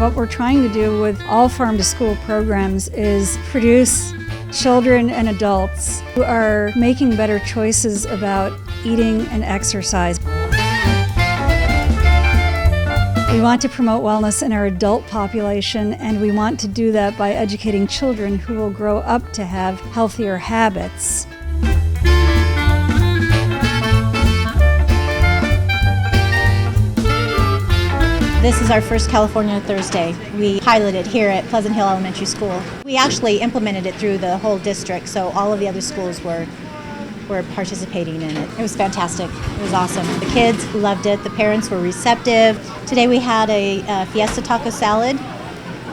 What we're trying to do with all farm-to-school programs is produce children and adults who are making better choices about eating and exercise. We want to promote wellness in our adult population, and we want to do that by educating children who will grow up to have healthier habits. This is our first California Thursday. We piloted here at Pleasant Hill Elementary School. We actually implemented it through the whole district, so all of the other schools were participating in it. It was fantastic. It was awesome. The kids loved it. The parents were receptive. Today we had a fiesta taco salad,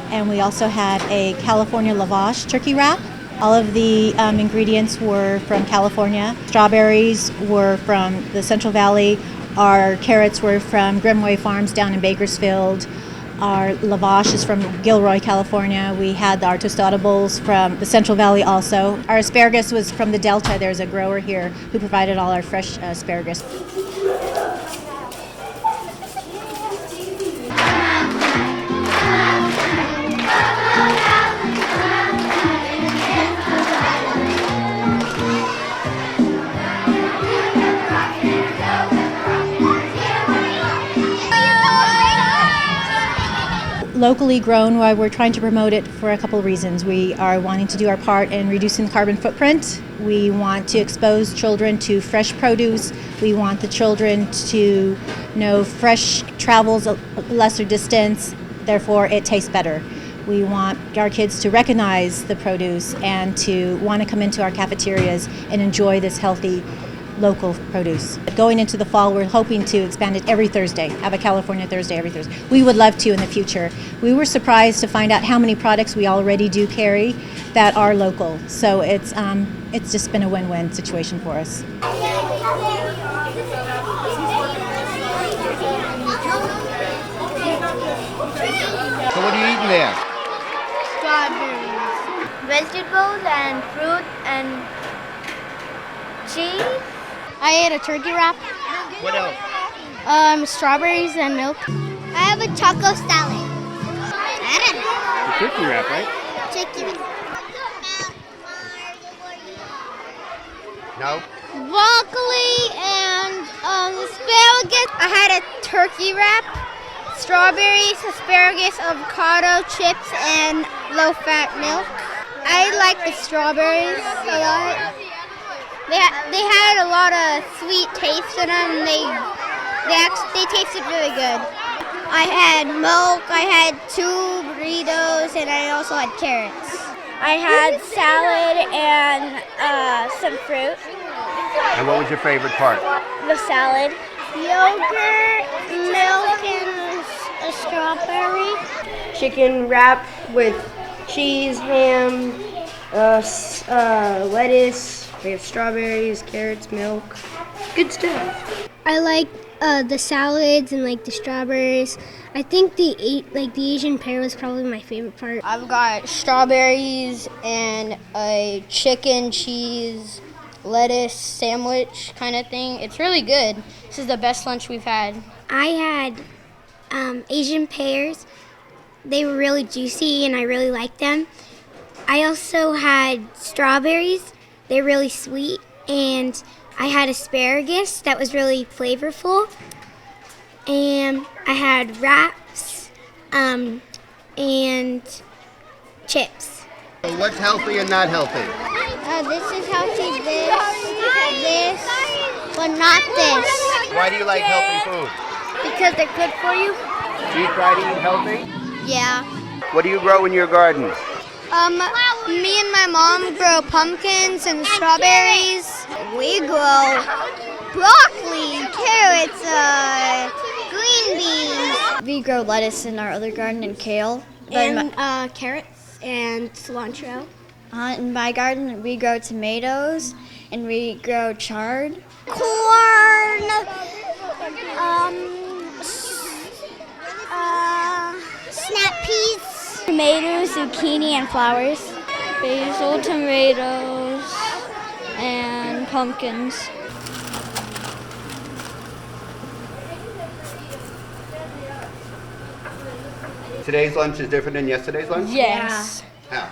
and we also had a California lavash turkey wrap. All of the ingredients were from California. Strawberries were from the Central Valley. Our carrots were from Grimway Farms down in Bakersfield. Our lavash is from Gilroy, California. We had our tostada bowls from the Central Valley also. Our asparagus was from the Delta. There's a grower here who provided all our fresh asparagus. Locally grown, why we're trying to promote it for a couple of reasons. We are wanting to do our part in reducing the carbon footprint. We want to expose children to fresh produce. We want the children to know fresh travels a lesser distance, therefore it tastes better. We want our kids to recognize the produce and to want to come into our cafeterias and enjoy this healthy local produce. Going into the fall, we're hoping to expand it every Thursday, have a California Thursday every Thursday. We would love to in the future. We were surprised to find out how many products we already do carry that are local. So it's just been a win-win situation for us. So what are you eating there? Strawberries, vegetables and fruit and cheese. I ate a turkey wrap. What else? Strawberries and milk. I have a taco salad. The turkey wrap, right? Chicken. No. Broccoli and asparagus. I had a turkey wrap, strawberries, asparagus, avocado, chips, and low-fat milk. I like the strawberries a lot. They had a lot of sweet taste in them. And they tasted really good. I had milk. I had 2 burritos, and I also had carrots. I had salad and some fruit. And what was your favorite part? The salad. Yogurt, milk, and a strawberry. Chicken wrap with cheese, ham, lettuce. We have strawberries, carrots, milk. Good stuff. I like the salads and like the strawberries. I think the Asian pear was probably my favorite part. I've got strawberries and a chicken, cheese, lettuce sandwich kind of thing. It's really good. This is the best lunch we've had. I had Asian pears. They were really juicy and I really liked them. I also had strawberries. They're really sweet. And I had asparagus that was really flavorful. And I had wraps and chips. So what's healthy and not healthy? This is healthy, this, but not this. Why do you like healthy food? Because they're good for you. Do you try to eat healthy? Yeah. What do you grow in your garden? Me and my mom grow pumpkins and strawberries. We grow broccoli, carrots, green beans. We grow lettuce in our other garden and kale. And carrots and cilantro. In my garden, we grow tomatoes and we grow chard. Corn, snap peas. Tomatoes, zucchini, and flowers. Basil, tomatoes, and pumpkins. Today's lunch is different than yesterday's lunch? Yes. How?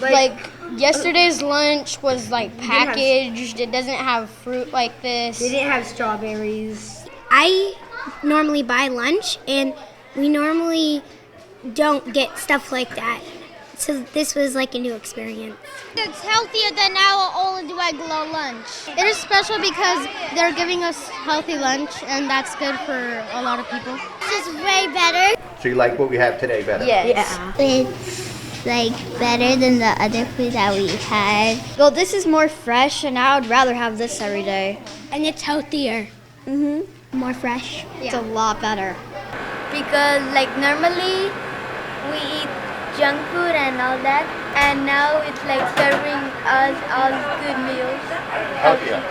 Like yesterday's lunch was like packaged. It doesn't have fruit like this. They didn't have strawberries. I normally buy lunch, and we normally don't get stuff like that. So this was like a new experience. It's healthier than our old regular lunch. It is special because they're giving us healthy lunch, and that's good for a lot of people. This is way better. So you like what we have today better? Yes. It's like better than the other food that we had. Well, this is more fresh, and I would rather have this every day. And it's healthier. More fresh. It's a lot better. Because like normally we eat junk food and all that, and now it's like serving us all good meals. Healthier.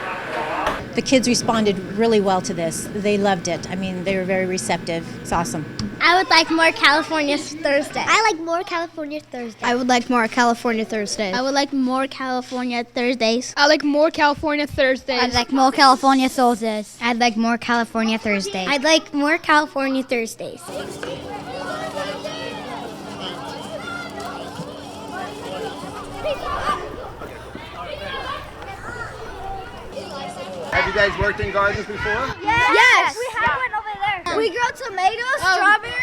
The kids responded really well to this. They loved it. I mean, they were very receptive. It's awesome. I would like more California Thursday. I like more California Thursday. I would like more California Thursdays. I would like more California Thursdays. I like more California Thursdays. I'd like more California Thursdays. I'd like more California Thursdays. I'd like more California Thursdays. Have you guys worked in gardens before? Yes. We have one over there. We grow tomatoes, strawberries,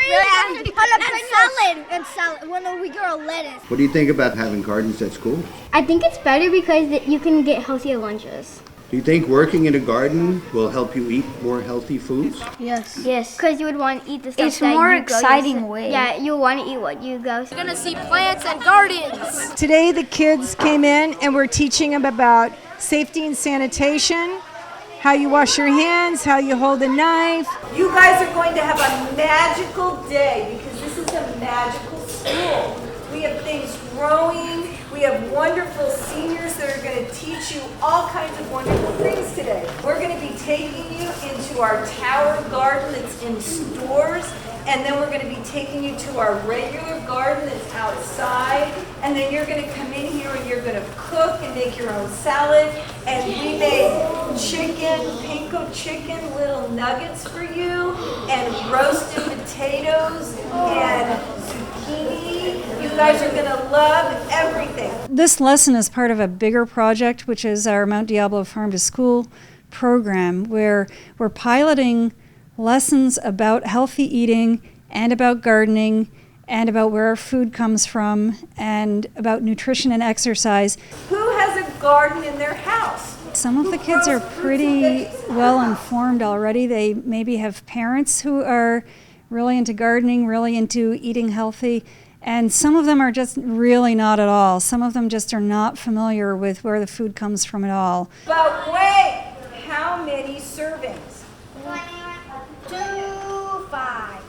and salad. When we grow lettuce. What do you think about having gardens at school? I think it's better because you can get healthier lunches. Do you think working in a garden will help you eat more healthy foods? Yes. Because you would want to eat the stuff It's more exciting way. Yeah, you want to eat what you go. We're gonna see plants and gardens. Today the kids came in and we're teaching them about safety and sanitation, how you wash your hands, how you hold a knife. You guys are going to have a magical day because this is a magical school. We have things growing. We have wonderful seniors that are going to teach you all kinds of wonderful things today. We're going to be taking you into our tower garden that's in stores, and then we're going to be taking you to our regular garden that's outside, and then you're going to come in here and you're going to cook and make your own salad. And we made chicken, pinko chicken, little nuggets for you, and roasted potatoes and zucchini. You guys are going to love everything. This lesson is part of a bigger project, which is our Mount Diablo Farm to School program, where we're piloting lessons about healthy eating and about gardening and about where our food comes from and about nutrition and exercise. Who has a garden in their house? Some of the kids are pretty well informed already. They maybe have parents who are really into gardening, really into eating healthy, and some of them are just really not at all. Some of them just are not familiar with where the food comes from at all. But wait, how many servings?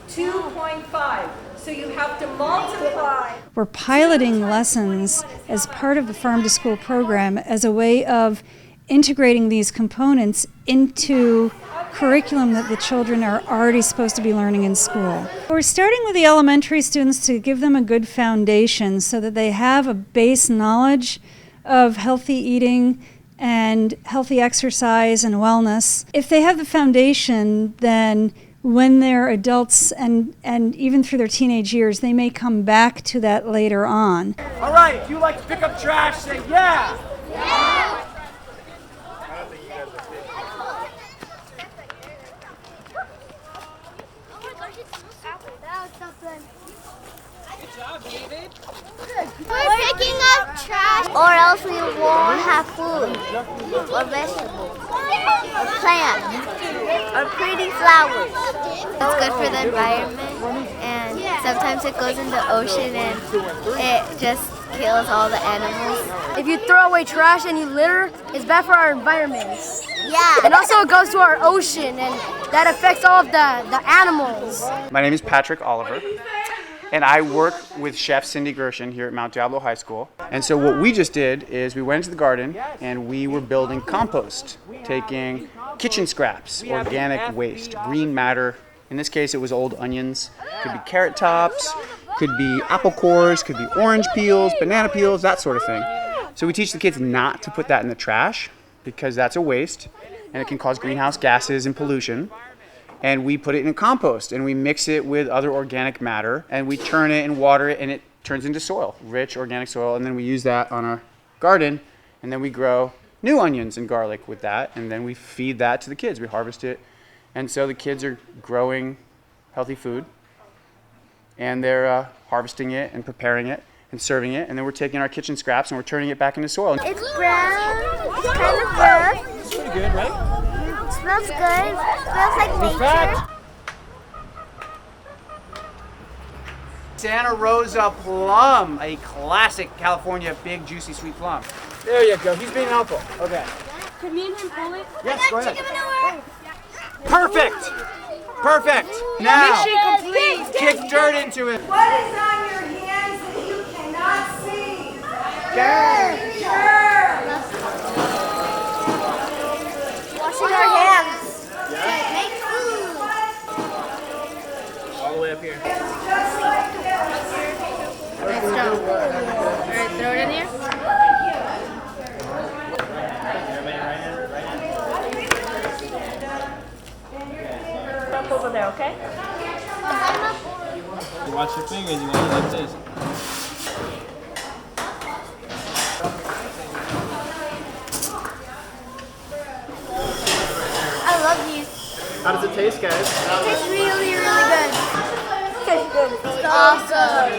2.5. So you have to multiply. We're piloting lessons as part of the Farm to School program as a way of integrating these components into curriculum that the children are already supposed to be learning in school. We're starting with the elementary students to give them a good foundation so that they have a base knowledge of healthy eating and healthy exercise and wellness. If they have the foundation, then when they're adults and even through their teenage years, they may come back to that later on. All right, if you like to pick up trash, say yeah. Yeah. We're picking up trash, Or else we won't have food, or vegetables, or plants, or pretty flowers. It's good for the environment, and sometimes it goes in the ocean and it just kills all the animals. If you throw away trash and you litter, it's bad for our environment. Yeah. And also it goes to our ocean, and that affects all of the animals. My name is Patrick Oliver, and I work with Chef Cindy Gershon here at Mount Diablo High School. And so what we just did is we went into the garden and we were building compost, taking kitchen scraps, organic waste, green matter. In this case, it was old onions. Could be carrot tops, could be apple cores, could be orange peels, banana peels, that sort of thing. So we teach the kids not to put that in the trash because that's a waste and it can cause greenhouse gases and pollution. and we put it in compost, and we mix it with other organic matter, and we turn it and water it, and it turns into soil, rich organic soil, and then we use that on our garden, and then we grow new onions and garlic with that, and then we feed that to the kids. We harvest it, and so the kids are growing healthy food, and they're harvesting it and preparing it and serving it, and then we're taking our kitchen scraps and we're turning it back into soil. It's brown. It's kind of rough. It's pretty good, right? It smells good. It smells like nature. Santa Rosa plum, a classic California big juicy sweet plum. There you go. He's being helpful. Okay. Can me and him pull it? Yes, go ahead. Perfect. Perfect. Now, kick dirt into it. What is on your hands that you cannot see? Germs. Germs. Washing our hands. Yeah. Make food. All the way up here. Nice job. All right, throw it in here. Up over there, okay? Watch your fingers, you want it like this. I love these. How does it taste, guys? It tastes really, really good. It tastes good. It's awesome.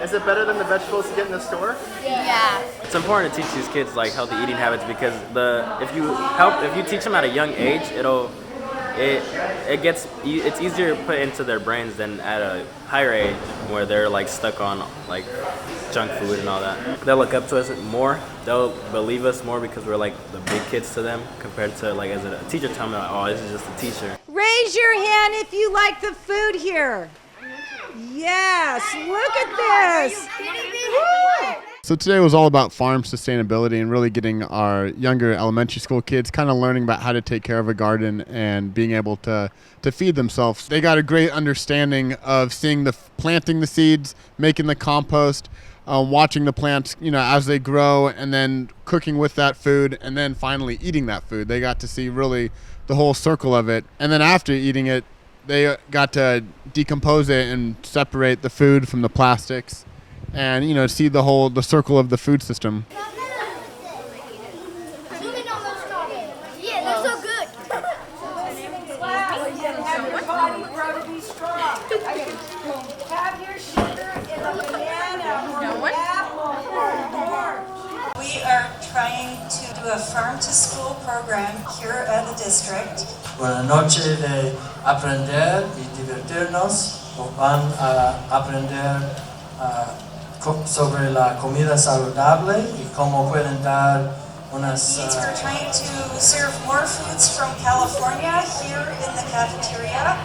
Is it better than the vegetables you get in the store? Yeah. It's important to teach these kids like healthy eating habits because if you teach them at a young age, it's easier to put into their brains than at a higher age where they're like stuck on like junk food and all that. They'll look up to us more. They'll believe us more because we're like the big kids to them compared to like as a teacher telling them, oh, this is just a teacher. Raise your hand if you like the food here. Yes, look at this. So today was all about farm sustainability and really getting our younger elementary school kids kind of learning about how to take care of a garden and being able to feed themselves. They got a great understanding of seeing planting the seeds, making the compost, watching the plants, as they grow, and then cooking with that food, and then finally eating that food. They got to see really the whole circle of it. And then after eating it, they got to decompose it and separate the food from the plastics and, see the circle of the food system. Yeah, they're so good. Wow, you have your body grow to be strong. Have your sugar in a banana or an apple or an orange. We are trying to do a farm-to-school program here at the district. Buenas noches de aprender y divertirnos. Van a aprender sobre la comida saludable y cómo pueden dar unas... We're trying to serve more foods from California here in the cafeteria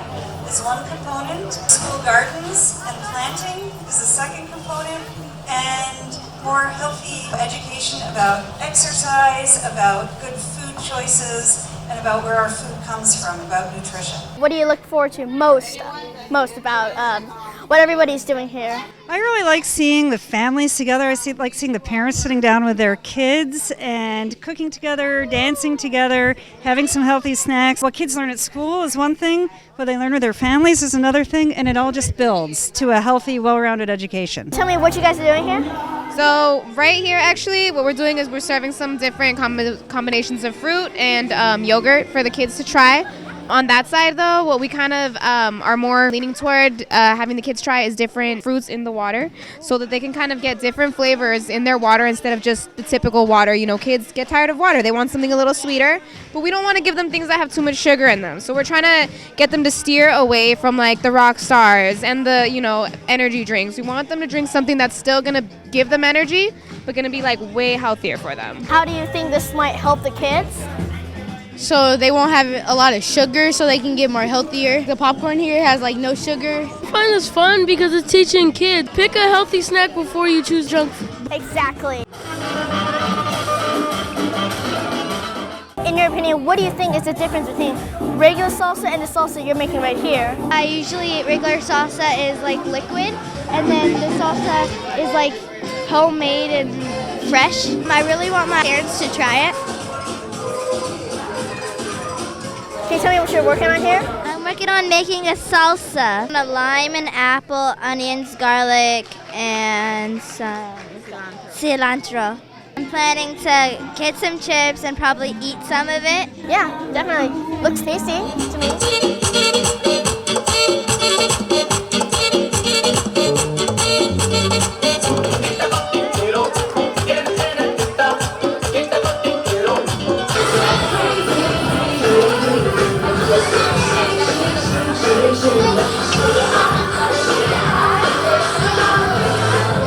is one component. School gardens and planting is the second component. And more healthy education about exercise, about good food choices, and about where our food comes from, about nutrition. What do you look forward to most about what everybody's doing here? I really like seeing the families together. I like seeing the parents sitting down with their kids and cooking together, dancing together, having some healthy snacks. What kids learn at school is one thing, what they learn with their families is another thing, and it all just builds to a healthy, well-rounded education. Tell me what you guys are doing here. So right here, actually, what we're doing is we're serving some different combinations of fruit and yogurt for the kids to try. On that side, though, what we kind of are more leaning toward having the kids try is different fruits in the water so that they can kind of get different flavors in their water instead of just the typical water. Kids get tired of water. They want something a little sweeter, but we don't want to give them things that have too much sugar in them. So we're trying to get them to steer away from like the rock stars and the, energy drinks. We want them to drink something that's still going to give them energy, but going to be like way healthier for them. How do you think this might help the kids? So they won't have a lot of sugar so they can get more healthier. The popcorn here has like no sugar. I find this fun because it's teaching kids. Pick a healthy snack before you choose junk food. Exactly. In your opinion, what do you think is the difference between regular salsa and the salsa you're making right here? I usually eat regular salsa is like liquid, and then the salsa is like homemade and fresh. I really want my parents to try it. Can you tell me what you're working on here? I'm working on making a salsa. A lime and apple, onions, garlic, and some cilantro. I'm planning to get some chips and probably eat some of it. Yeah, definitely. Looks tasty to me.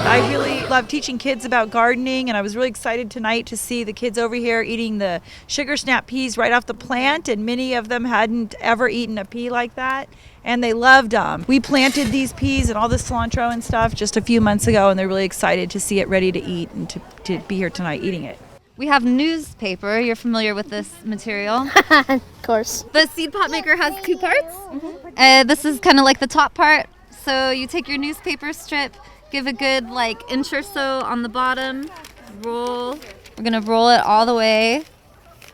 I really love teaching kids about gardening, and I was really excited tonight to see the kids over here eating the sugar snap peas right off the plant, and many of them hadn't ever eaten a pea like that, and they loved them. We planted these peas and all the cilantro and stuff just a few months ago, and they're really excited to see it ready to eat and to be here tonight eating it. We have newspaper. You're familiar with this material. Of course. The seed pot maker has two parts. This is kind of like the top part. So you take your newspaper strip, give a good inch or so on the bottom, roll. We're gonna roll it all the way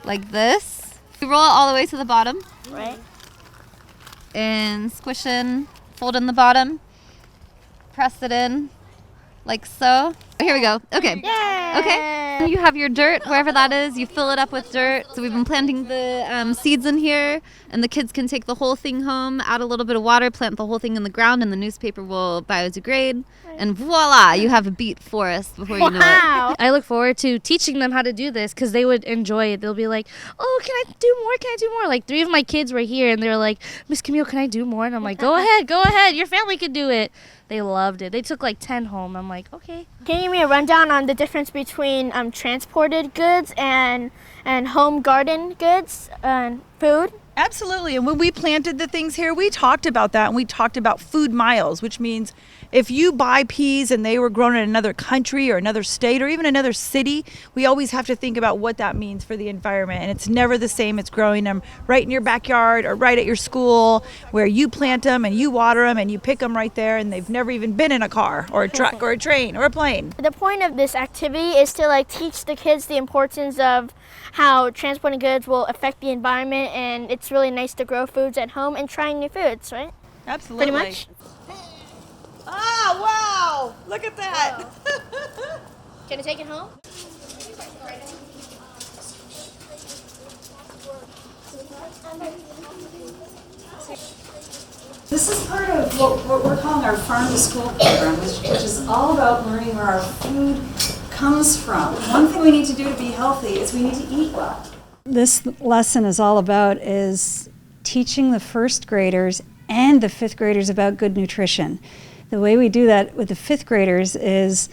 like this. We roll it all the way to the bottom. Right. And squish in, fold in the bottom, press it in like so. Here we go. Okay. Yay! Okay. You have your dirt, wherever that is. You fill it up with dirt. So we've been planting the seeds in here, and the kids can take the whole thing home, add a little bit of water, plant the whole thing in the ground, and the newspaper will biodegrade. And voila, you have a beet forest before you know it. I look forward to teaching them how to do this because they would enjoy it. They'll be like, oh, can I do more? Can I do more? Like 3 of my kids were here, and they're like, Miss Camille, can I do more? And I'm like, go ahead. Your family can do it. They loved it. They took 10 home. I'm like, okay. Can you give me a rundown on the difference between transported goods and home garden goods and food? Absolutely. And when we planted the things here, we talked about that, and we talked about food miles, which means if you buy peas and they were grown in another country or another state or even another city, we always have to think about what that means for the environment. And it's never the same as growing them right in your backyard or right at your school where you plant them and you water them and you pick them right there, and they've never even been in a car or a truck or a train or a plane. The point of this activity is to teach the kids the importance of how transporting goods will affect the environment, and it's really nice to grow foods at home and trying new foods, right? Absolutely. Pretty much. Oh, wow. Look at that. Can I take it home? This is part of what we're calling our farm to school program, which is all about learning where our food comes from. One thing we need to do to be healthy is we need to eat well. This lesson is all about is teaching the first graders and the fifth graders about good nutrition. The way we do that with the fifth graders is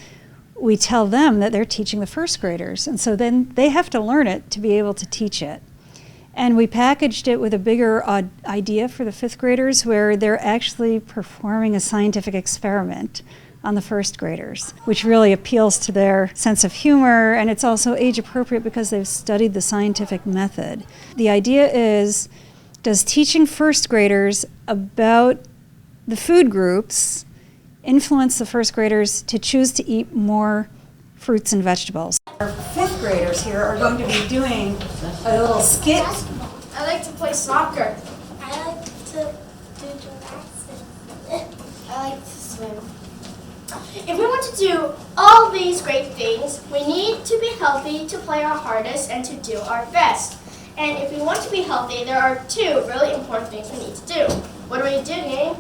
we tell them that they're teaching the first graders, and so then they have to learn it to be able to teach it. And we packaged it with a bigger idea for the fifth graders where they're actually performing a scientific experiment on the first graders, which really appeals to their sense of humor, and it's also age appropriate because they've studied the scientific method. The idea is, does teaching first graders about the food groups influence the first graders to choose to eat more fruits and vegetables? Our fifth graders here are going to be doing a little skit. I like to play soccer. I like to do gymnastics. I like to swim. If we want to do all these great things, we need to be healthy, to play our hardest, and to do our best. And if we want to be healthy, there are 2 really important things we need to do. What do we do, Gabe?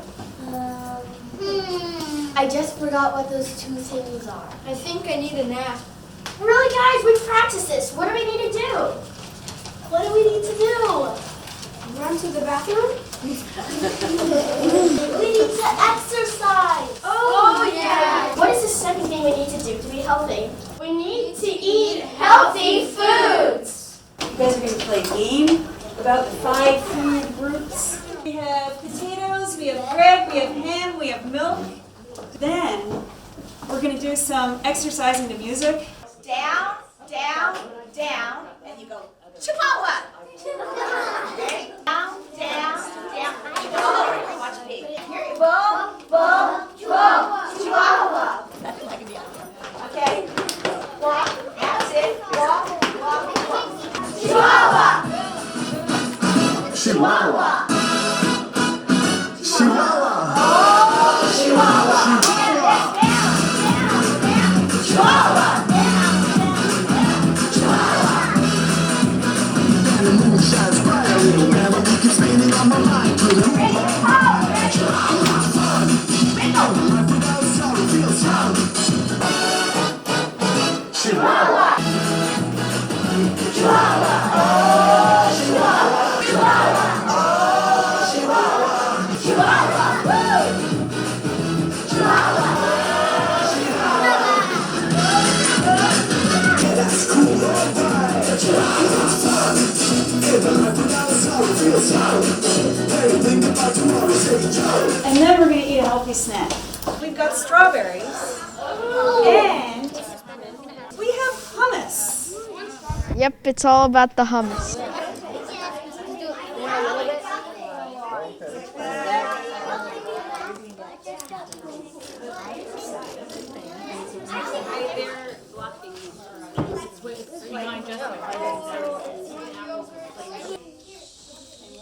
I just forgot what those 2 things are. I think I need a nap. Really, guys, we practiced this. What do we need to do? What do we need to do? Run to the bathroom? We need to exercise. Oh, yeah. What is the second thing we need to do to be healthy? We need to eat healthy foods. You guys are going to play a game about the 5 food groups. We have potatoes, we have bread, we have ham, we have milk. Then we're going to do some exercising to music. Down, down, down, and you go, Chihuahua. Okay? Down, down, down. You go, watch me. Here you go. Boom, boom, Chihuahua. Okay. Walk, that's it. Walk, walk, walk. Chihuahua. Chihuahua. snack. We've got strawberries, and we have hummus. Yep, it's all about the hummus.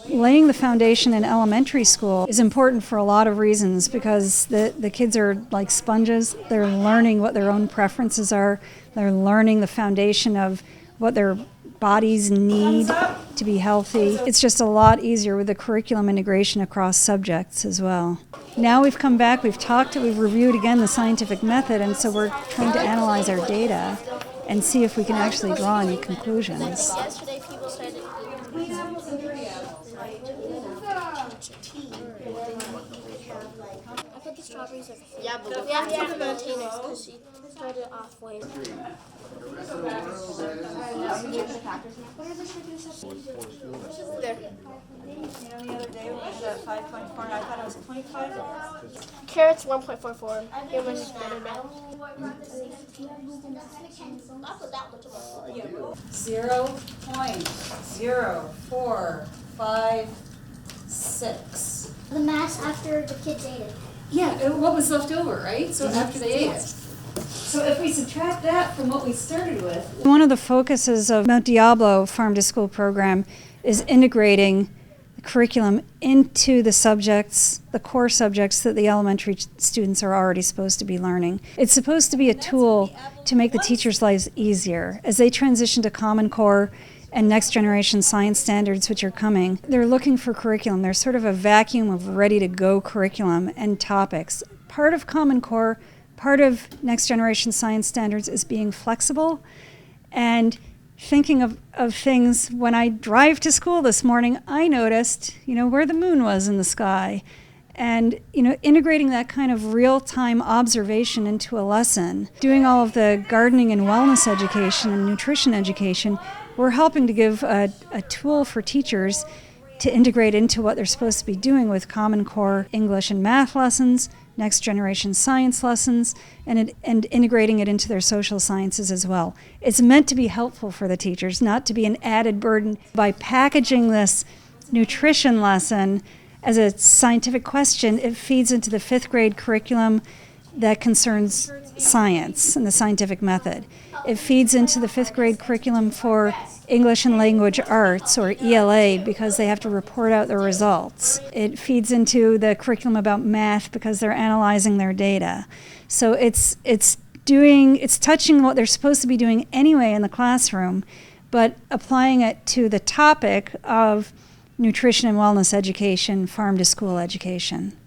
Laying the foundation in elementary school is important for a lot of reasons because the kids are like sponges. They're learning what their own preferences are. They're learning the foundation of what their bodies need to be healthy. It's just a lot easier with the curriculum integration across subjects as well. Now we've come back, we've talked, we've reviewed again the scientific method, and so we're trying to analyze our data and see if we can actually draw any conclusions. Yeah, but we have to have the maintainers because she started off way. There. You know, the other day it was 5.4 and I thought it was 0.5. Carrots 1.44. You're much better now. 0.0456. The mass after the kids ate it. Yeah, what was left over, right? So after they ate it. So if we subtract that from what we started with. One of the focuses of Mount Diablo Farm to School program is integrating the curriculum into the subjects, the core subjects that the elementary students are already supposed to be learning. It's supposed to be a tool to make the teachers' lives easier. As they transition to Common Core and next generation science standards, which are coming, they're looking for curriculum. There's sort of a vacuum of ready-to-go curriculum and topics. Part of Common Core, part of next generation science standards is being flexible and thinking of things. When I drive to school this morning, I noticed, where the moon was in the sky. And, integrating that kind of real-time observation into a lesson, doing all of the gardening and wellness education and nutrition education, we're helping to give a tool for teachers to integrate into what they're supposed to be doing with Common Core English and math lessons, next generation science lessons, and integrating it into their social sciences as well. It's meant to be helpful for the teachers, not to be an added burden. By packaging this nutrition lesson as a scientific question, it feeds into the 5th grade curriculum that concerns science and the scientific method. It feeds into the 5th grade curriculum for English and Language Arts, or ELA, because they have to report out their results. It feeds into the curriculum about math because they're analyzing their data. So it's touching what they're supposed to be doing anyway in the classroom, but applying it to the topic of nutrition and wellness education, farm to school education.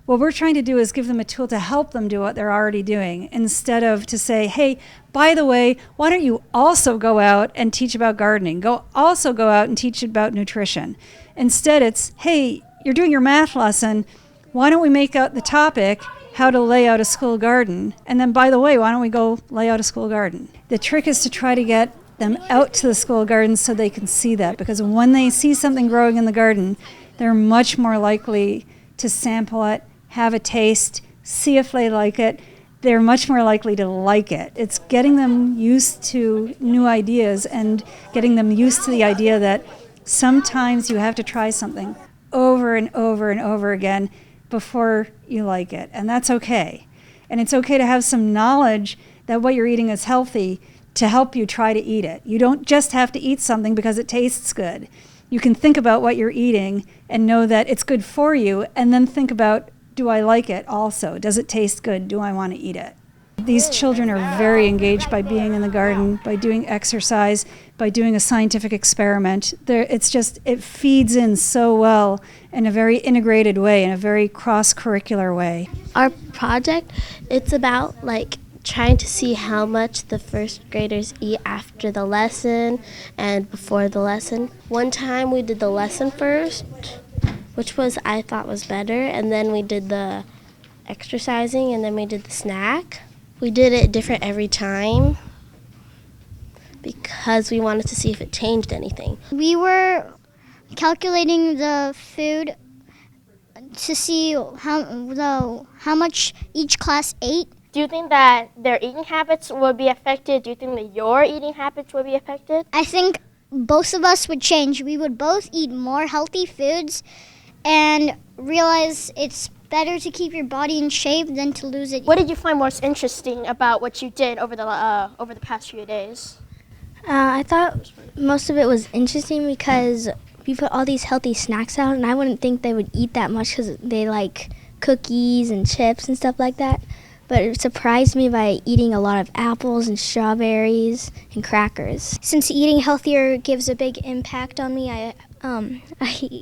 What we're trying to do is give them a tool to help them do what they're already doing, instead of to say, hey, by the way, why don't you also go out and teach about gardening? Also go out and teach about nutrition. Instead, it's, hey, you're doing your math lesson. Why don't we make out the topic, how to lay out a school garden? And then, by the way, why don't we go lay out a school garden? The trick is to try to get them out to the school garden so they can see that, because when they see something growing in the garden, they're much more likely to sample it, have a taste, see if they like it. They're much more likely to like it. It's getting them used to new ideas and getting them used to the idea that sometimes you have to try something over and over and over again before you like it, and that's okay. And it's okay to have some knowledge that what you're eating is healthy to help you try to eat it. You don't just have to eat something because it tastes good. You can think about what you're eating and know that it's good for you, and then think about, do I like it also? Does it taste good? Do I want to eat it? These children are very engaged by being in the garden, by doing exercise, by doing a scientific experiment. It feeds in so well in a very integrated way, in a very cross-curricular way. Our project, it's about trying to see how much the first graders eat after the lesson and before the lesson. One time we did the lesson first, which I thought was better, and then we did the exercising, and then we did the snack. We did it different every time because we wanted to see if it changed anything. We were calculating the food to see how much each class ate. Do you think that their eating habits will be affected? Do you think that your eating habits will be affected? I think both of us would change. We would both eat more healthy foods and realize it's better to keep your body in shape than to lose it. What did you find most interesting about what you did over the past few days? I thought most of it was interesting because we put all these healthy snacks out, and I wouldn't think they would eat that much because they like cookies and chips and stuff like that. But it surprised me by eating a lot of apples and strawberries and crackers. Since eating healthier gives a big impact on me, I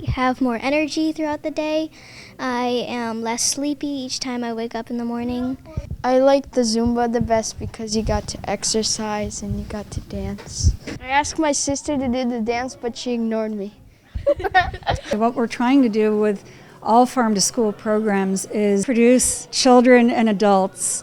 have more energy throughout the day. I am less sleepy each time I wake up in the morning. I like the Zumba the best because you got to exercise and you got to dance. I asked my sister to do the dance, but she ignored me. What we're trying to do with all farm to school programs is produce children and adults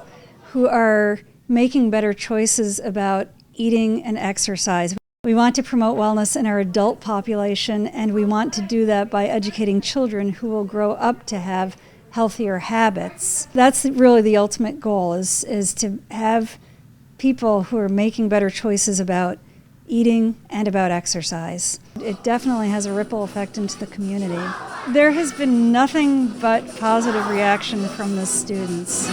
who are making better choices about eating and exercise. We want to promote wellness in our adult population, and we want to do that by educating children who will grow up to have healthier habits. That's really the ultimate goal, is to have people who are making better choices about eating and about exercise. It definitely has a ripple effect into the community. There has been nothing but positive reaction from the students.